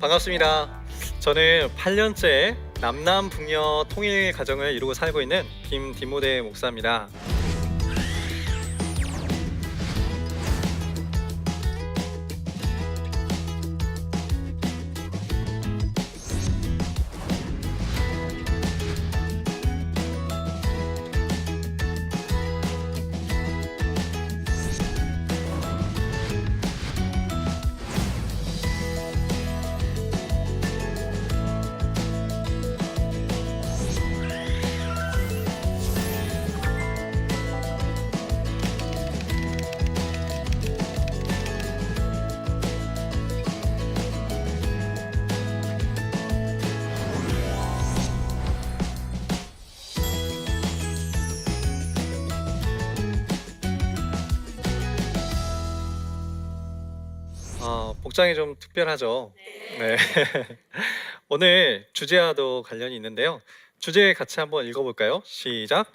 반갑습니다. 저는 8년째 남남 북녀 통일 가정을 이루고 살고 있는 김디모데 목사입니다. 복장이 좀 특별하죠? 네. 오늘 주제와도 관련이 있는데요. 주제 같이 한번 읽어볼까요? 시작.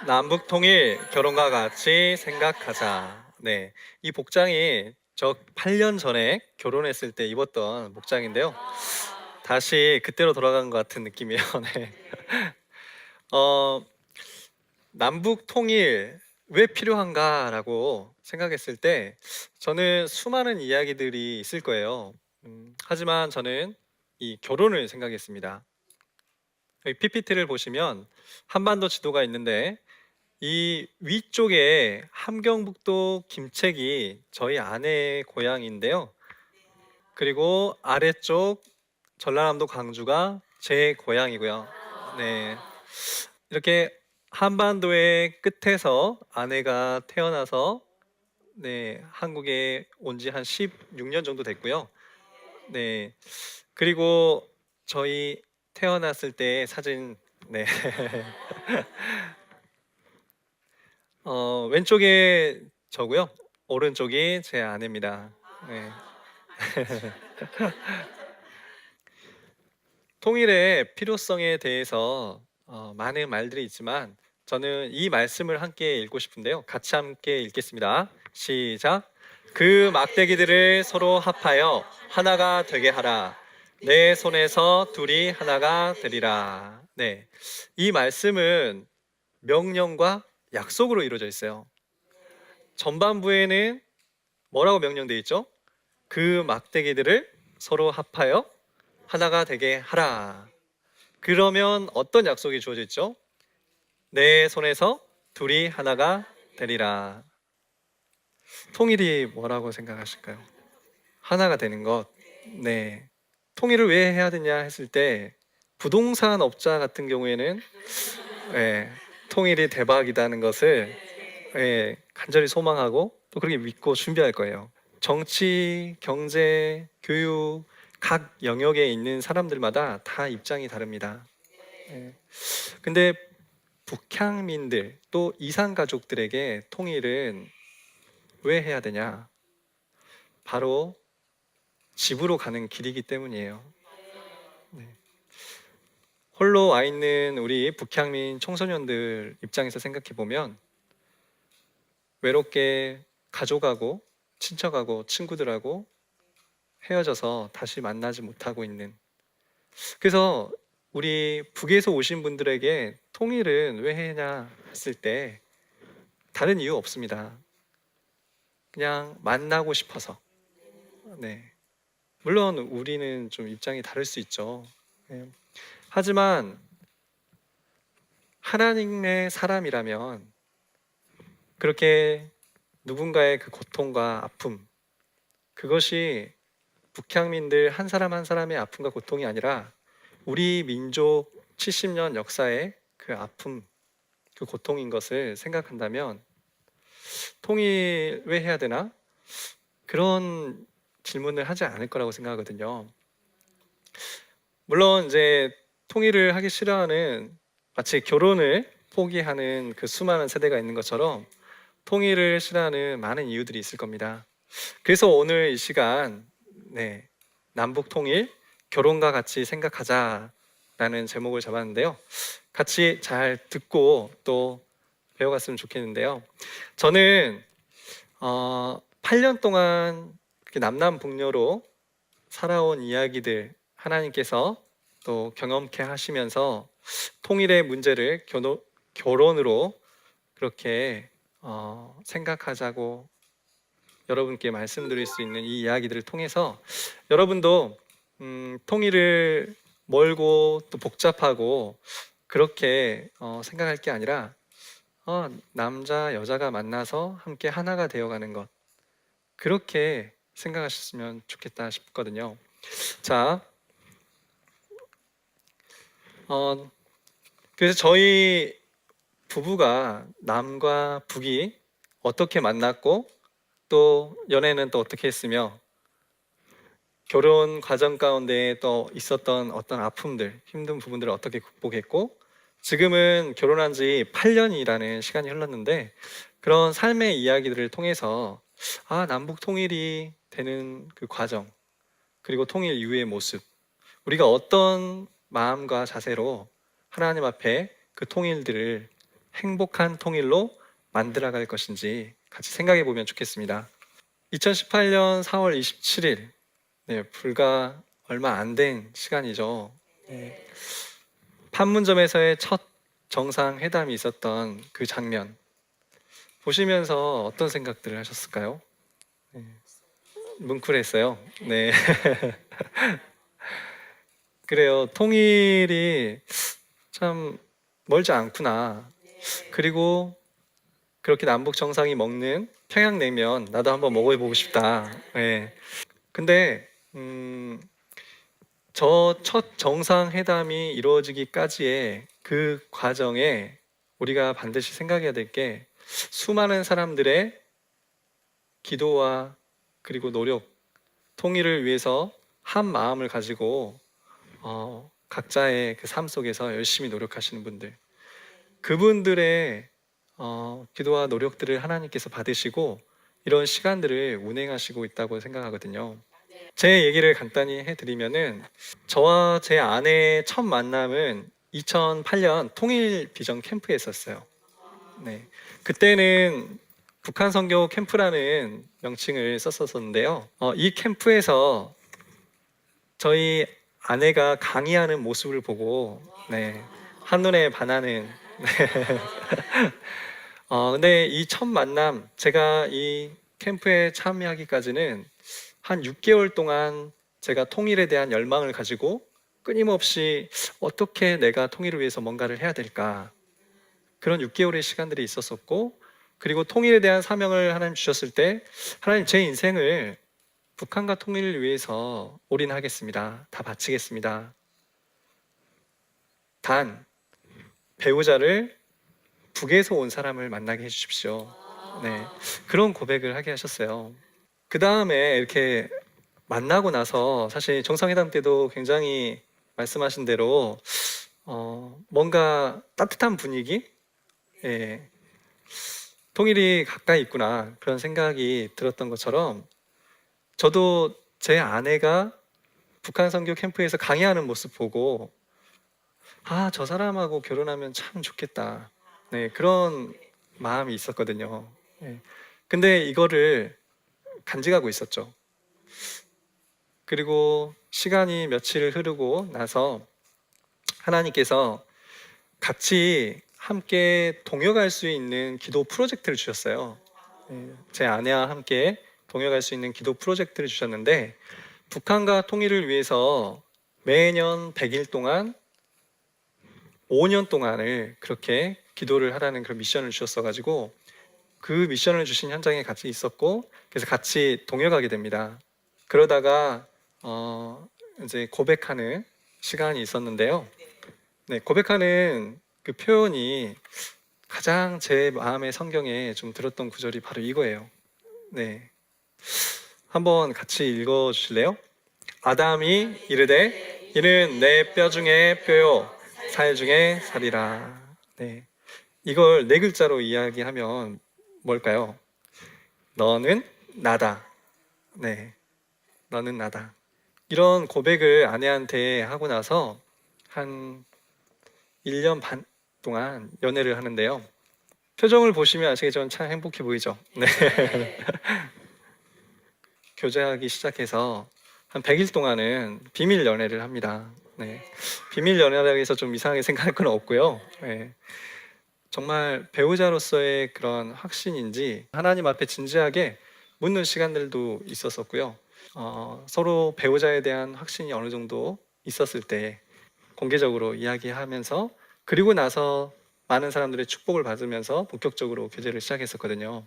남북 통일 결혼과 같이 생각하자. 네. 이 복장이 저 8년 전에 결혼했을 때 입었던 복장인데요. 다시 그때로 돌아간 것 같은 느낌이에요. 네. 어, 남북 통일 왜 필요한가라고 생각했을 때 저는 수많은 이야기들이 있을 거예요. 하지만 저는 이 결혼을 생각했습니다. 여기 PPT를 보시면 한반도 지도가 있는데 이 위쪽에 함경북도 김책이 저희 아내의 고향인데요. 그리고 아래쪽 전라남도 광주가 제 고향이고요. 네. 이렇게 한반도의 끝에서 아내가 태어나서 네, 한국에 온 지 한 16년 정도 됐고요. 네. 그리고 저희 태어났을 때 사진 네. 왼쪽에 저고요. 오른쪽이 제 아내입니다. 네. 통일의 필요성에 대해서 많은 말들이 있지만 저는 이 말씀을 함께 읽고 싶은데요. 같이 함께 읽겠습니다. 시작. 그 막대기들을 서로 합하여 하나가 되게 하라. 내 손에서 둘이 하나가 되리라. 네. 이 말씀은 명령과 약속으로 이루어져 있어요. 전반부에는 뭐라고 명령되어 있죠? 그 막대기들을 서로 합하여 하나가 되게 하라. 그러면 어떤 약속이 주어져 있죠? 내 손에서 둘이 하나가 되리라. 통일이 뭐라고 생각하실까요? 하나가 되는 것. 네. 통일을 왜 해야 되냐 했을 때 부동산 업자 같은 경우에는 예, 통일이 대박이라는 것을 예, 간절히 소망하고 또 그렇게 믿고 준비할 거예요. 정치, 경제, 교육 각 영역에 있는 사람들마다 다 입장이 다릅니다. 예. 근데 북향민들 또 이산 가족들에게 통일은 왜 해야 되냐? 바로 집으로 가는 길이기 때문이에요. 네. 홀로 와 있는 우리 북향민 청소년들 입장에서 생각해 보면 외롭게 가족하고 친척하고 친구들하고 헤어져서 다시 만나지 못하고 있는. 그래서 우리 북에서 오신 분들에게 통일은 왜 해냐 했을 때 다른 이유 없습니다. 그냥 만나고 싶어서. 네. 물론 우리는 좀 입장이 다를 수 있죠. 네. 하지만 하나님의 사람이라면 그렇게 누군가의 그 고통과 아픔, 그것이 북향민들 한 사람 한 사람의 아픔과 고통이 아니라 우리 민족 70년 역사의 그 아픔, 그 고통인 것을 생각한다면 통일 왜 해야 되나? 그런 질문을 하지 않을 거라고 생각하거든요. 물론 이제 통일을 하기 싫어하는 마치 결혼을 포기하는 그 수많은 세대가 있는 것처럼 통일을 싫어하는 많은 이유들이 있을 겁니다. 그래서 오늘 이 시간 네, 남북 통일 결혼과 같이 생각하자라는 제목을 잡았는데요. 같이 잘 듣고 또 배워갔으면 좋겠는데요. 저는 8년 동안 남남 북녀로 살아온 이야기들 하나님께서 또 경험케 하시면서 통일의 문제를 결혼으로 그렇게 생각하자고 여러분께 말씀드릴 수 있는 이 이야기들을 통해서 여러분도 통일을 멀고 또 복잡하고 그렇게 생각할 게 아니라 남자 여자가 만나서 함께 하나가 되어가는 것, 그렇게 생각하셨으면 좋겠다 싶거든요. 자, 그래서 저희 부부가 남과 북이 어떻게 만났고 또 연애는 또 어떻게 했으며 결혼 과정 가운데 또 있었던 어떤 아픔들, 힘든 부분들을 어떻게 극복했고 지금은 결혼한 지 8년이라는 시간이 흘렀는데 그런 삶의 이야기들을 통해서 남북 통일이 되는 그 과정, 그리고 통일 이후의 모습, 우리가 어떤 마음과 자세로 하나님 앞에 그 통일들을 행복한 통일로 만들어갈 것인지 같이 생각해 보면 좋겠습니다. 2018년 4월 27일, 불과 얼마 안 된 시간이죠. 판문점에서의 첫 정상회담이 있었던 그 장면 보시면서 어떤 생각들을 하셨을까요? 뭉클했어요. 네. 그래요. 통일이 참 멀지 않구나. 그리고 그렇게 남북 정상이 먹는 평양냉면 나도 한번 먹어보고 싶다. 네. 근데 저 첫 정상회담이 이루어지기까지의 그 과정에 우리가 반드시 생각해야 될 게 수많은 사람들의 기도와 그리고 노력, 통일을 위해서 한 마음을 가지고 각자의 그 삶 속에서 열심히 노력하시는 분들, 그분들의 기도와 노력들을 하나님께서 받으시고 이런 시간들을 운행하시고 있다고 생각하거든요. 제 얘기를 간단히 해드리면은 저와 제 아내의 첫 만남은 2008년 통일 비전 캠프에 있었어요. 네. 그때는 북한 선교 캠프라는 명칭을 썼었는데요. 이 캠프에서 저희 아내가 강의하는 모습을 보고 한눈에 반하는 근데 이 첫 만남, 제가 이 캠프에 참여하기까지는 한 6개월 동안 제가 통일에 대한 열망을 가지고 끊임없이 어떻게 내가 통일을 위해서 뭔가를 해야 될까, 그런 6개월의 시간들이 있었었고, 그리고 통일에 대한 사명을 하나님 주셨을 때 하나님, 제 인생을 북한과 통일을 위해서 올인하겠습니다. 다 바치겠습니다. 단 배우자를 북에서 온 사람을 만나게 해주십시오. 네, 그런 고백을 하게 하셨어요. 그 다음에 이렇게 만나고 나서 사실 정상회담 때도 굉장히 말씀하신 대로 뭔가 따뜻한 분위기, 예, 통일이 가까이 있구나, 그런 생각이 들었던 것처럼 저도 제 아내가 북한 선교 캠프에서 강의하는 모습 보고 저 사람하고 결혼하면 참 좋겠다, 그런 마음이 있었거든요. 근데 이거를 간직하고 있었죠. 그리고 시간이 며칠 흐르고 나서 하나님께서 같이 함께 동역할 수 있는 기도 프로젝트를 주셨어요. 제 아내와 함께 동역할 수 있는 기도 프로젝트를 주셨는데 북한과 통일을 위해서 매년 100일 동안 5년 동안을 그렇게 기도를 하라는 그런 미션을 주셨어가지고 그 미션을 주신 현장에 같이 있었고, 그래서 같이 동역하게 됩니다. 그러다가 이제 고백하는 시간이 있었는데요. 고백하는 그 표현이 가장 제 마음의 성경에 좀 들었던 구절이 바로 이거예요. 한번 같이 읽어 주실래요? 아담이 이르되 이는 내 뼈 중에 뼈요 살 중에 살이라. 이걸 네 글자로 이야기하면 뭘까요? 너는 나다. 너는 나다. 이런 고백을 아내한테 하고 나서 한 1년 반 동안 연애를 하는데요. 표정을 보시면 아시겠지만 참 행복해 보이죠? 교제하기 시작해서 한 100일 동안은 비밀 연애를 합니다. 네. 비밀 연애라고 해서 좀 이상하게 생각할 건 없고요. 네. 정말 배우자로서의 그런 확신인지 하나님 앞에 진지하게 묻는 시간들도 있었었고요. 서로 배우자에 대한 확신이 어느 정도 있었을 때 공개적으로 이야기하면서 그리고 나서 많은 사람들의 축복을 받으면서 본격적으로 교제를 시작했었거든요.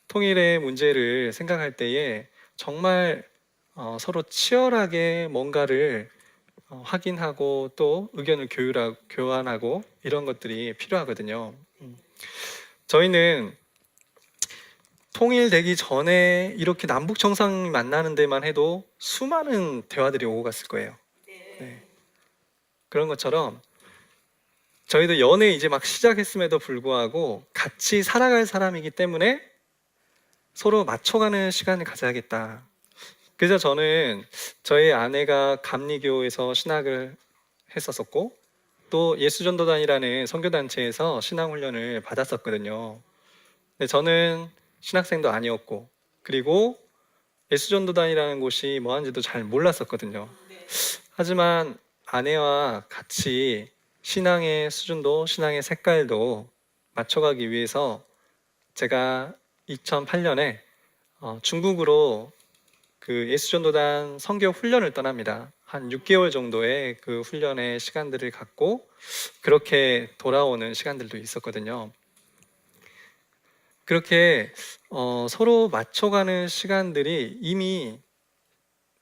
통일의 문제를 생각할 때에 정말 서로 치열하게 뭔가를 확인하고 또 의견을 교환하고 이런 것들이 필요하거든요. 저희는 통일되기 전에 이렇게 남북 정상이 만나는 데만 해도 수많은 대화들이 오고 갔을 거예요. 네. 그런 것처럼 저희도 연애 이제 막 시작했음에도 불구하고 같이 살아갈 사람이기 때문에 서로 맞춰가는 시간을 가져야겠다. 그래서 저는 저희 아내가 감리교에서 신학을 했었었고 또 예수전도단이라는 선교단체에서 신앙훈련을 받았었거든요. 근데 저는 신학생도 아니었고 그리고 예수전도단이라는 곳이 뭐 하는지도 잘 몰랐었거든요. 하지만 아내와 같이 신앙의 수준도 신앙의 색깔도 맞춰가기 위해서 제가 2008년에 중국으로 그 예수전도단 선교 훈련을 떠납니다. 한 6개월 정도의 그 훈련의 시간들을 갖고 그렇게 돌아오는 시간들도 있었거든요. 그렇게 서로 맞춰가는 시간들이 이미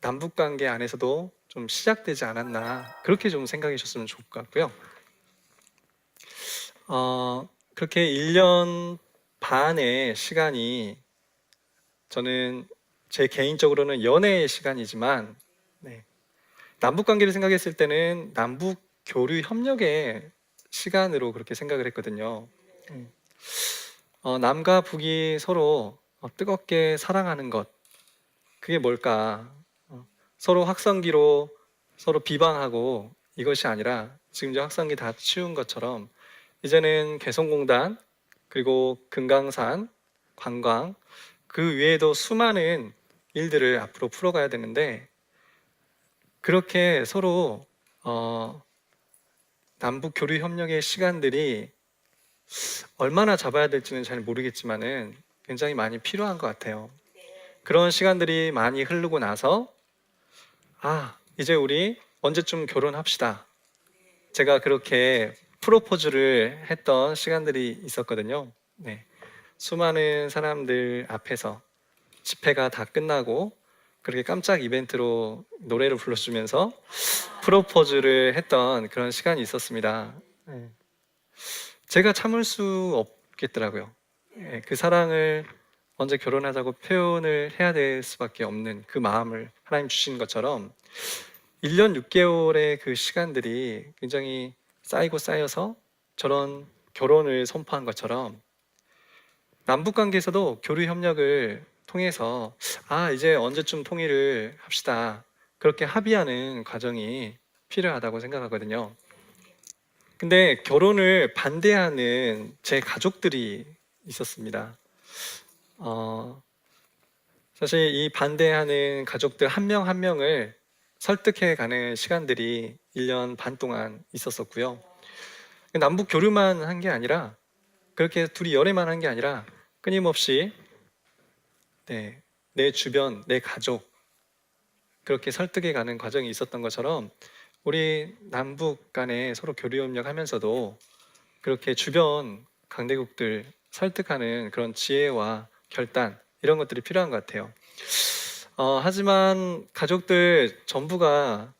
남북관계 안에서도 좀 시작되지 않았나 그렇게 좀 생각해 주셨으면 좋을 것 같고요. 그렇게 1년 반의 시간이 저는 제 개인적으로는 연애의 시간이지만 네, 남북관계를 생각했을 때는 남북 교류 협력의 시간으로 그렇게 생각을 했거든요. 남과 북이 서로 뜨겁게 사랑하는 것 그게 뭘까? 서로 확성기로 서로 비방하고 이것이 아니라 지금 이제 확성기 다 치운 것처럼 이제는 개성공단 그리고 금강산 관광 그 외에도 수많은 일들을 앞으로 풀어가야 되는데 그렇게 서로 남북 교류 협력의 시간들이 얼마나 잡아야 될지는 잘 모르겠지만은 굉장히 많이 필요한 것 같아요. 그런 시간들이 많이 흐르고 나서 이제 우리 언제쯤 결혼합시다. 제가 그렇게 프로포즈를 했던 시간들이 있었거든요. 네. 수많은 사람들 앞에서 집회가 다 끝나고 그렇게 깜짝 이벤트로 노래를 불러주면서 프로포즈를 했던 그런 시간이 있었습니다. 네. 제가 참을 수 없겠더라고요. 네. 그 사랑을 언제 결혼하자고 표현을 해야 될 수밖에 없는 그 마음을 하나님 주신 것처럼 1년 6개월의 그 시간들이 굉장히 쌓이고 쌓여서 저런 결혼을 선포한 것처럼 남북 관계에서도 교류 협력을 통해서 이제 언제쯤 통일을 합시다. 그렇게 합의하는 과정이 필요하다고 생각하거든요. 근데 결혼을 반대하는 제 가족들이 있었습니다. 사실 이 반대하는 가족들 한 명 한 명을 설득해 가는 시간들이 1년 반 동안 있었었고요. 남북 교류만 한 게 아니라 그렇게 둘이 연애만 한 게 아니라 끊임없이 내 주변, 내 가족 그렇게 설득해 가는 과정이 있었던 것처럼 우리 남북 간에 서로 교류 협력하면서도 그렇게 주변 강대국들 설득하는 그런 지혜와 결단 이런 것들이 필요한 것 같아요. 하지만 가족들 전부가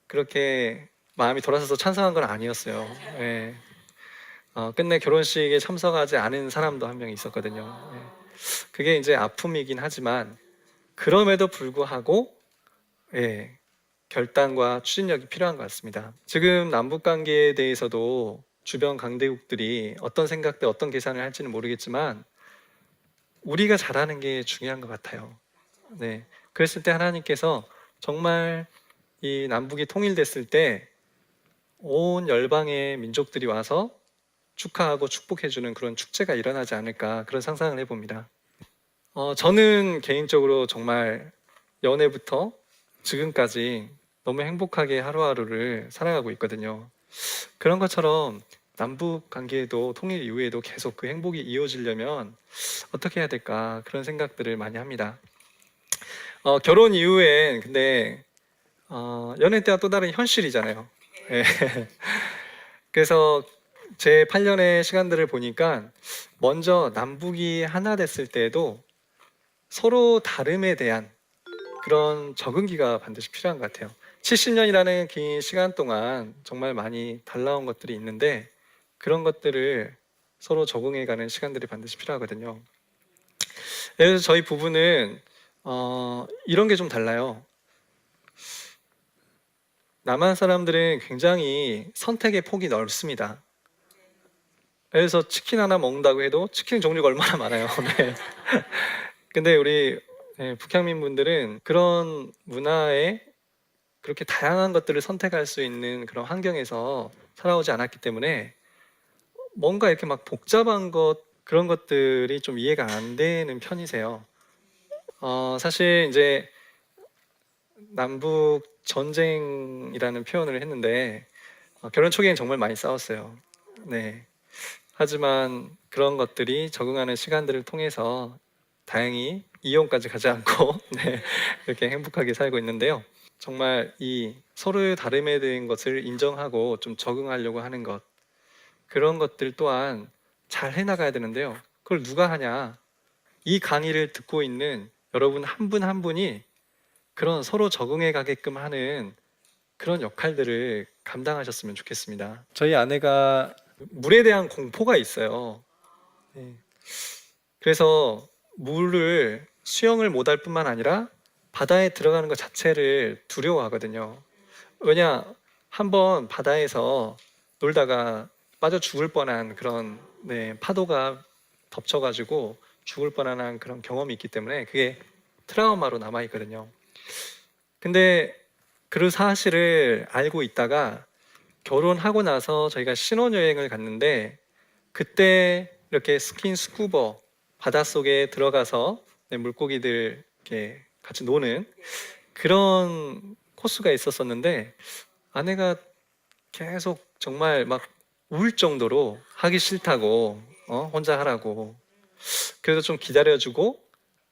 그렇게 마음이 돌아서서 찬성한 건 아니었어요. 예. 끝내 결혼식에 참석하지 않은 사람도 한 명 있었거든요. 예. 그게 이제 아픔이긴 하지만 그럼에도 불구하고 예, 결단과 추진력이 필요한 것 같습니다. 지금 남북 관계에 대해서도 주변 강대국들이 어떤 생각들, 어떤 계산을 할지는 모르겠지만 우리가 잘하는 게 중요한 것 같아요. 네. 그랬을 때 하나님께서 정말 이 남북이 통일됐을 때 온 열방의 민족들이 와서 축하하고 축복해주는 그런 축제가 일어나지 않을까 그런 상상을 해봅니다. 저는 개인적으로 정말 연애부터 지금까지 너무 행복하게 하루하루를 살아가고 있거든요. 그런 것처럼 남북 관계에도 통일 이후에도 계속 그 행복이 이어지려면 어떻게 해야 될까 그런 생각들을 많이 합니다. 결혼 이후엔 근데 연애 때와 또 다른 현실이잖아요. 예. 그래서 제 8년의 시간들을 보니까 먼저 남북이 하나 됐을 때에도 서로 다름에 대한 그런 적응기가 반드시 필요한 것 같아요. 70년이라는 긴 시간 동안 정말 많이 달라온 것들이 있는데 그런 것들을 서로 적응해가는 시간들이 반드시 필요하거든요. 예를 들어서 저희 부부는 이런 게 좀 달라요. 남한 사람들은 굉장히 선택의 폭이 넓습니다. 그래서 치킨 하나 먹는다고 해도 치킨 종류가 얼마나 많아요. 네. 근데 우리 북향민 분들은 그런 문화에 그렇게 다양한 것들을 선택할 수 있는 그런 환경에서 살아오지 않았기 때문에 뭔가 이렇게 막 복잡한 그런 것들이 좀 이해가 안 되는 편이세요. 사실 이제 남북 전쟁이라는 표현을 했는데 결혼 초기엔 정말 많이 싸웠어요. 네. 하지만 그런 것들이 적응하는 시간들을 통해서 다행히 이혼까지 가지 않고 네, 이렇게 행복하게 살고 있는데요. 정말 이 서로의 다름에 대한 것을 인정하고 좀 적응하려고 하는 것, 그런 것들 또한 잘 해나가야 되는데요. 그걸 누가 하냐? 이 강의를 듣고 있는 여러분 한 분 한 분이 그런 서로 적응해 가게끔 하는 그런 역할들을 감당하셨으면 좋겠습니다. 저희 아내가 물에 대한 공포가 있어요. 네. 그래서 물을 수영을 못할 뿐만 아니라 바다에 들어가는 것 자체를 두려워하거든요. 왜냐, 한번 바다에서 놀다가 빠져 죽을 뻔한 그런 파도가 덮쳐가지고 죽을 뻔한 그런 경험이 있기 때문에 그게 트라우마로 남아 있거든요. 근데 그 사실을 알고 있다가 결혼하고 나서 저희가 신혼여행을 갔는데 그때 이렇게 스킨스쿠버 바닷속에 들어가서 물고기들 이렇게 같이 노는 그런 코스가 있었었는데 아내가 계속 정말 막 울 정도로 하기 싫다고 혼자 하라고 그래서 좀 기다려주고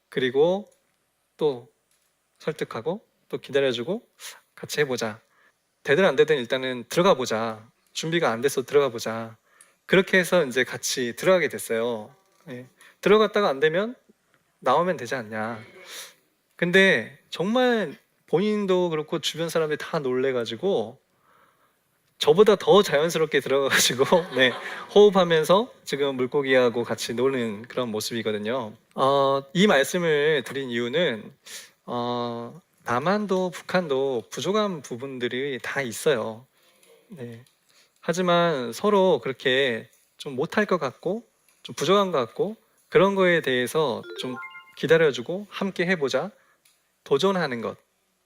그리고 또 설득하고 또 기다려주고 같이 해보자. 되든 안 되든 일단은 들어가 보자. 준비가 안 돼서 들어가 보자. 그렇게 해서 이제 같이 들어가게 됐어요. 예. 들어갔다가 안 되면 나오면 되지 않냐. 근데 정말 본인도 그렇고 주변 사람들이 다 놀래가지고 저보다 더 자연스럽게 들어가가지고 네, 호흡하면서 지금 물고기하고 같이 노는 그런 모습이거든요. 이 말씀을 드린 이유는 남한도 북한도 부족한 부분들이 다 있어요. 네. 하지만 서로 그렇게 좀 못할 것 같고 좀 부족한 것 같고 그런 거에 대해서 좀 기다려주고 함께 해보자 도전하는 것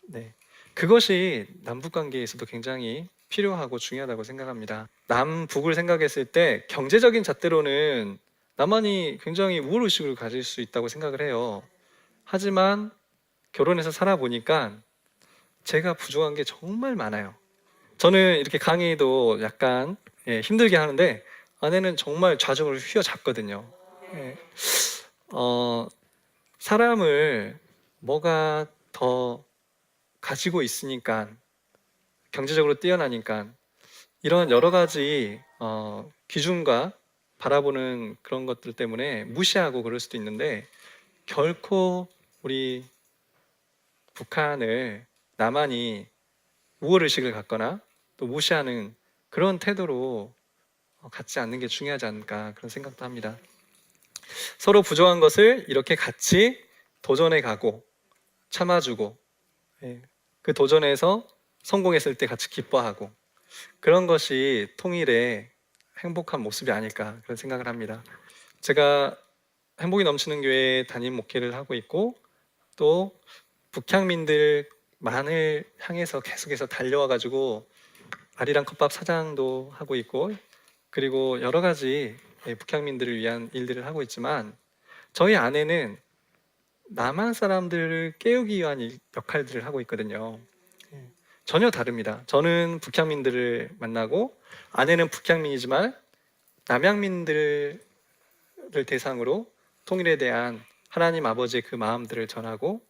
네. 그것이 남북 관계에서도 굉장히 필요하고 중요하다고 생각합니다. 남북을 생각했을 때 경제적인 잣대로는 남한이 굉장히 우월의식을 가질 수 있다고 생각을 해요. 하지만 결혼해서 살아보니까 제가 부족한 게 정말 많아요. 저는 이렇게 강의도 약간 힘들게 하는데 아내는 정말 좌중을 휘어잡거든요. 예. 어, 사람을 뭐가 더 가지고 있으니까 경제적으로 뛰어나니까 이런 여러 가지 기준과 바라보는 그런 것들 때문에 무시하고 그럴 수도 있는데 결코 우리 북한을 남한이 우월의식을 갖거나 또 무시하는 그런 태도로 갖지 않는 게 중요하지 않을까 그런 생각도 합니다. 서로 부족한 것을 이렇게 같이 도전해 가고 참아주고 그 도전에서 성공했을 때 같이 기뻐하고 그런 것이 통일의 행복한 모습이 아닐까 그런 생각을 합니다. 제가 행복이 넘치는 교회 담임 목회를 하고 있고 또 북향민들만을 향해서 계속해서 달려와 가지고 아리랑 컵밥 사장도 하고 있고 그리고 여러 가지 북향민들을 위한 일들을 하고 있지만 저희 아내는 남한 사람들을 깨우기 위한 역할들을 하고 있거든요. 예, 전혀 다릅니다. 저는 북향민들을 만나고 아내는 북향민이지만 남양민들을 대상으로 통일에 대한 하나님 아버지의 그 마음들을 전하고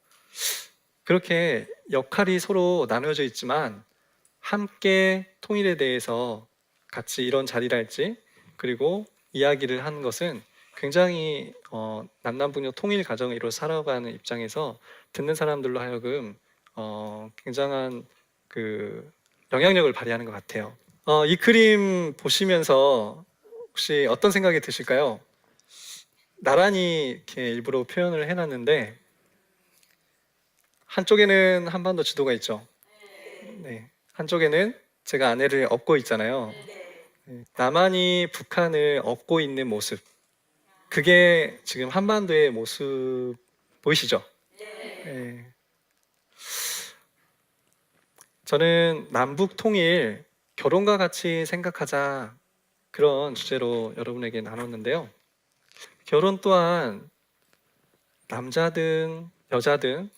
그렇게 역할이 서로 나눠져 있지만 함께 통일에 대해서 같이 이런 자리랄지 그리고 이야기를 하는 것은 굉장히 남남북녀 통일 가정을 이루어 살아가는 입장에서 듣는 사람들로 하여금 굉장한 그 영향력을 발휘하는 것 같아요. 이 그림 보시면서 혹시 어떤 생각이 드실까요? 나란히 이렇게 일부러 표현을 해놨는데 한쪽에는 한반도 지도가 있죠. 네, 한쪽에는 제가 아내를 업고 있잖아요. 네, 남한이 북한을 업고 있는 모습, 그게 지금 한반도의 모습 보이시죠? 네. 저는 남북 통일 결혼과 같이 생각하자 그런 주제로 여러분에게 나눴는데요. 결혼 또한 남자든 여자든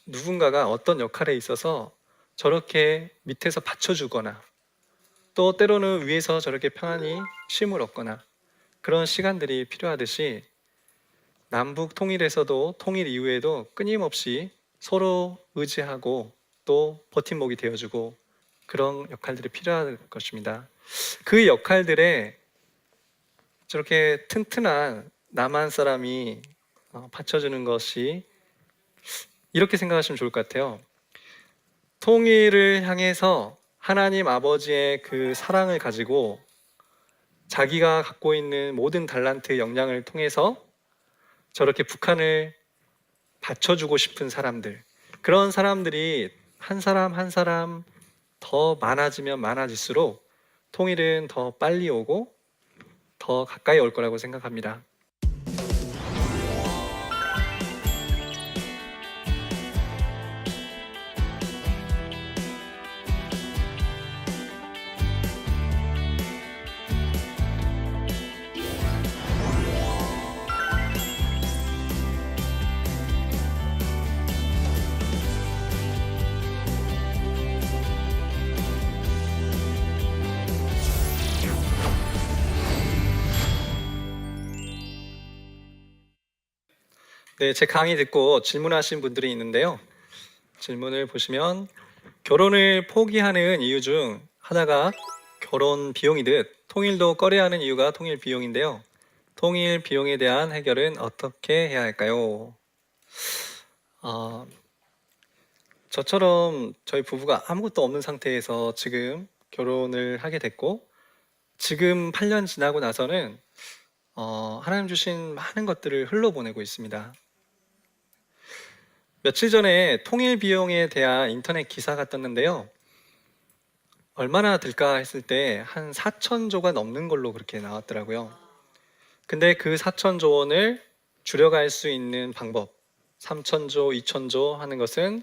누군가가 어떤 역할에 있어서 저렇게 밑에서 받쳐주거나 또 때로는 위에서 저렇게 편안히 쉼을 얻거나 그런 시간들이 필요하듯이 남북 통일에서도 통일 이후에도 끊임없이 서로 의지하고 또 버팀목이 되어주고 그런 역할들이 필요할 것입니다. 그 역할들에 저렇게 튼튼한 남한 사람이 받쳐주는 것이 이렇게 생각하시면 좋을 것 같아요. 통일을 향해서 하나님 아버지의 그 사랑을 가지고 자기가 갖고 있는 모든 달란트 역량을 통해서 저렇게 북한을 받쳐주고 싶은 사람들, 그런 사람들이 한 사람 한 사람 더 많아지면 많아질수록 통일은 더 빨리 오고 더 가까이 올 거라고 생각합니다. 네, 제 강의 듣고 질문하신 분들이 있는데요. 질문을 보시면 결혼을 포기하는 이유 중 하나가 결혼 비용이듯 통일도 꺼려하는 이유가 통일 비용인데요. 통일 비용에 대한 해결은 어떻게 해야 할까요? 어, 저처럼 저희 부부가 아무것도 없는 상태에서 지금 결혼을 하게 됐고 지금 8년 지나고 나서는 하나님 주신 많은 것들을 흘러보내고 있습니다. 며칠 전에 통일 비용에 대한 인터넷 기사가 떴는데요. 얼마나 들까 했을 때 한 4천조가 넘는 걸로 그렇게 나왔더라고요. 근데 그 4천조 원을 줄여갈 수 있는 방법, 3천조, 2천조 하는 것은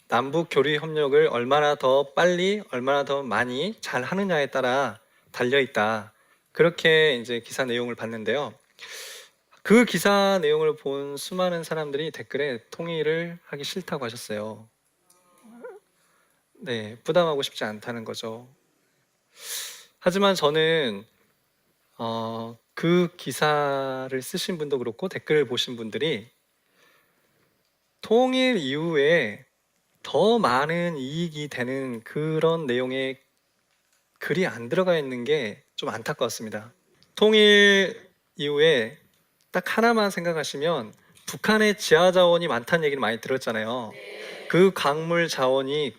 남북 교류 협력을 얼마나 더 빨리, 얼마나 더 많이 잘 하느냐에 따라 달려 있다. 그렇게 이제 기사 내용을 봤는데요. 그 기사 내용을 본 수많은 사람들이 댓글에 통일을 하기 싫다고 하셨어요. 네, 부담하고 싶지 않다는 거죠. 하지만 저는 그 기사를 쓰신 분도 그렇고 댓글을 보신 분들이 통일 이후에 더 많은 이익이 되는 그런 내용의 글이 안 들어가 있는 게 좀 안타까웠습니다. 통일 이후에 딱 하나만 생각하시면 북한의 지하 자원이 많다는 얘기를 많이 들었잖아요. 그 광물 자원이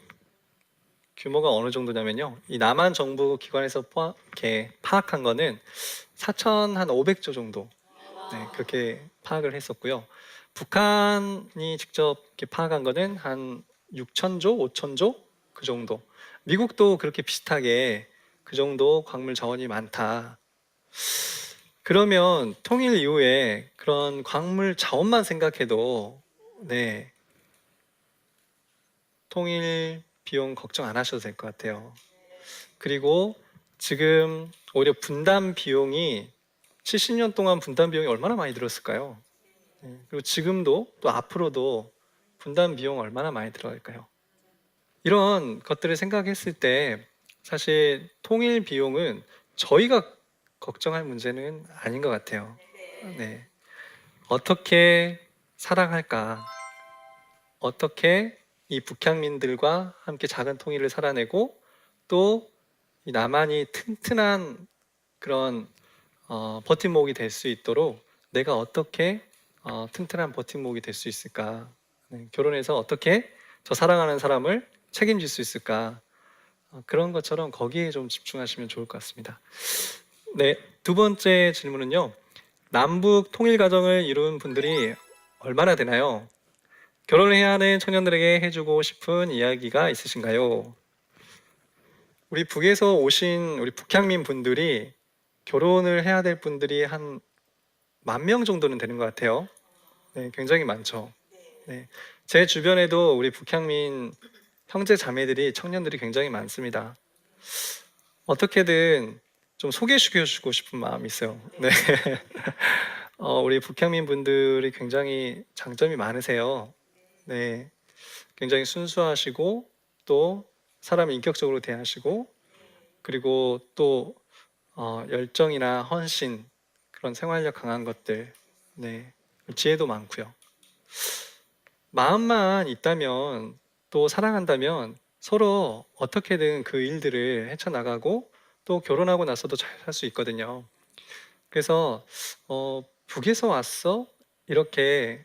규모가 어느 정도냐면요. 이 남한 정부 기관에서 이렇게 파악한 거는 4,500조 정도. 네, 그렇게 파악을 했었고요. 북한이 직접 이렇게 파악한 거는 한 6천조, 5천조 그 정도. 미국도 그렇게 비슷하게 그 정도 광물 자원이 많다. 그러면 통일 이후에 그런 광물 자원만 생각해도 네, 통일 비용 걱정 안 하셔도 될 것 같아요. 그리고 지금 오히려 분담 비용이 70년 동안 분담 비용이 얼마나 많이 들었을까요? 그리고 지금도 또 앞으로도 분담 비용 얼마나 많이 들어갈까요? 이런 것들을 생각했을 때 사실 통일 비용은 저희가 걱정할 문제는 아닌 것 같아요. 네. 어떻게 사랑할까? 어떻게 이 북향민들과 함께 작은 통일을 살아내고 또 이 남한이 튼튼한 그런 버팀목이 될 수 있도록 내가 어떻게 튼튼한 버팀목이 될 수 있을까? 네, 결혼해서 어떻게 저 사랑하는 사람을 책임질 수 있을까? 그런 것처럼 거기에 좀 집중하시면 좋을 것 같습니다. 네, 두 번째 질문은요. 남북 통일 가정을 이룬 분들이 얼마나 되나요? 결혼을 해야 하는 청년들에게 해주고 싶은 이야기가 있으신가요? 우리 북에서 오신 우리 북향민 분들이 결혼을 해야 될 분들이 한 10,000명 정도는 되는 것 같아요. 네, 굉장히 많죠. 네, 제 주변에도 우리 북향민 형제 자매들이 청년들이 굉장히 많습니다. 어떻게든 좀 소개시켜주고 싶은 마음이 있어요. 네. 우리 북향민 분들이 굉장히 장점이 많으세요. 네, 굉장히 순수하시고 또 사람을 인격적으로 대하시고 그리고 또 열정이나 헌신 그런 생활력 강한 것들, 네, 지혜도 많고요. 마음만 있다면 또 사랑한다면 서로 어떻게든 그 일들을 헤쳐나가고 또 결혼하고 나서도 잘 살 수 있거든요. 그래서 북에서 왔어? 이렇게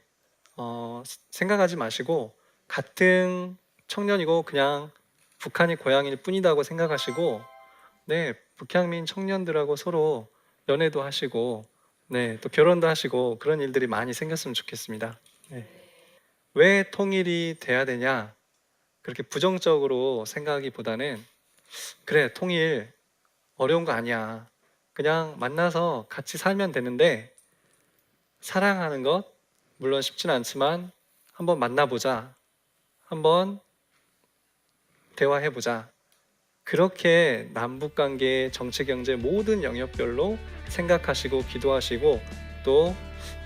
생각하지 마시고 같은 청년이고 그냥 북한이 고향일 뿐이다고 생각하시고 네, 북향민 청년들하고 서로 연애도 하시고 네, 또 결혼도 하시고 그런 일들이 많이 생겼으면 좋겠습니다. 네. 왜 통일이 돼야 되냐? 그렇게 부정적으로 생각하기보다는 그래, 통일 어려운 거 아니야. 그냥 만나서 같이 살면 되는데 사랑하는 것 물론 쉽진 않지만 한번 만나보자. 한번 대화해보자. 그렇게 남북관계, 정치, 경제 모든 영역별로 생각하시고 기도하시고 또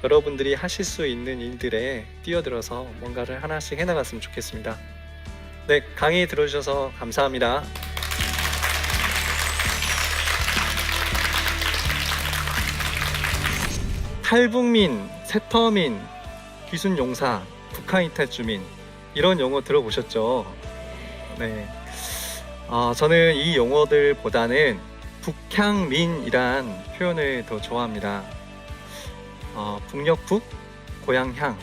여러분들이 하실 수 있는 일들에 뛰어들어서 뭔가를 하나씩 해나갔으면 좋겠습니다. 네, 강의 들어주셔서 감사합니다. 탈북민, 세터민, 귀순용사, 북한 이탈주민 이런 용어 들어보셨죠? 네. 저는 이 용어들보다는 북향민이란 표현을 더 좋아합니다. 북녘북, 고향향.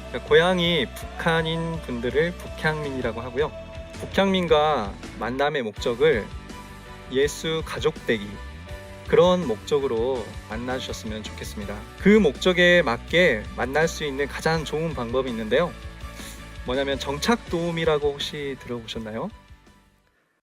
그러니까 고향이 북한인 분들을 북향민이라고 하고요. 북향민과 만남의 목적을 예수 가족되기 그런 목적으로 만나주셨으면 좋겠습니다. 그 목적에 맞게 만날 수 있는 가장 좋은 방법이 있는데요. 뭐냐면 정착도움이라고 혹시 들어보셨나요?